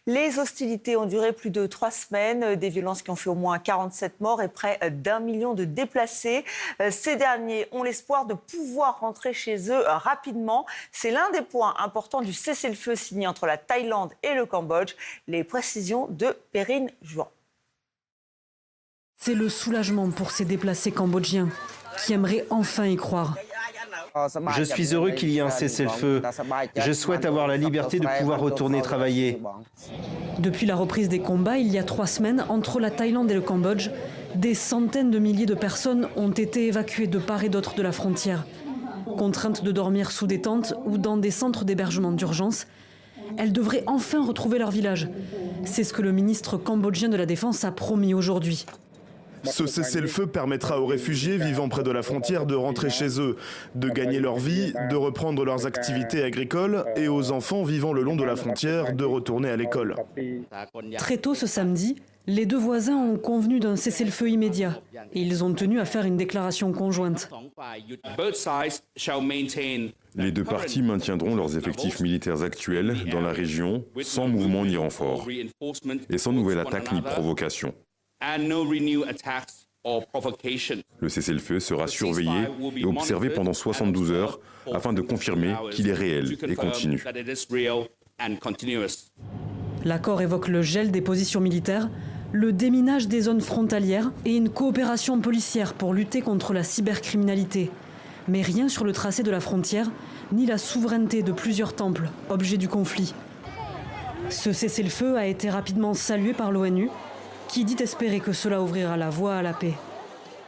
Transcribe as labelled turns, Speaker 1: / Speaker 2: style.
Speaker 1: Les hostilités ont duré plus de 3 semaines, des violences qui ont fait au moins 47 morts et près d'1 million de déplacés. Ces derniers ont l'espoir de pouvoir rentrer chez eux rapidement. C'est l'un des points importants du cessez-le-feu signé entre la Thaïlande et le Cambodge. Les précisions de Perrine Juan.
Speaker 2: C'est le soulagement pour ces déplacés cambodgiens qui aimeraient enfin y croire.
Speaker 3: Je suis heureux qu'il y ait un cessez-le-feu. Je souhaite avoir la liberté de pouvoir retourner travailler.
Speaker 2: Depuis la reprise des combats, il y a 3 semaines, entre la Thaïlande et le Cambodge, des centaines de milliers de personnes ont été évacuées de part et d'autre de la frontière. Contraintes de dormir sous des tentes ou dans des centres d'hébergement d'urgence, elles devraient enfin retrouver leur village. C'est ce que le ministre cambodgien de la Défense a promis aujourd'hui.
Speaker 4: Ce cessez-le-feu permettra aux réfugiés vivant près de la frontière de rentrer chez eux, de gagner leur vie, de reprendre leurs activités agricoles et aux enfants vivant le long de la frontière de retourner à l'école.
Speaker 2: Très tôt ce samedi, les deux voisins ont convenu d'un cessez-le-feu immédiat et ils ont tenu à faire une déclaration conjointe.
Speaker 5: Les deux parties maintiendront leurs effectifs militaires actuels dans la région sans mouvement ni renfort et sans nouvelle attaque ni provocation. Le cessez-le-feu sera surveillé et observé pendant 72 heures afin de confirmer qu'il est réel et continu.
Speaker 2: L'accord évoque le gel des positions militaires, le déminage des zones frontalières et une coopération policière pour lutter contre la cybercriminalité. Mais rien sur le tracé de la frontière, ni la souveraineté de plusieurs temples, objet du conflit. Ce cessez-le-feu a été rapidement salué par l'ONU, qui dit espérer que cela ouvrira la voie à la paix.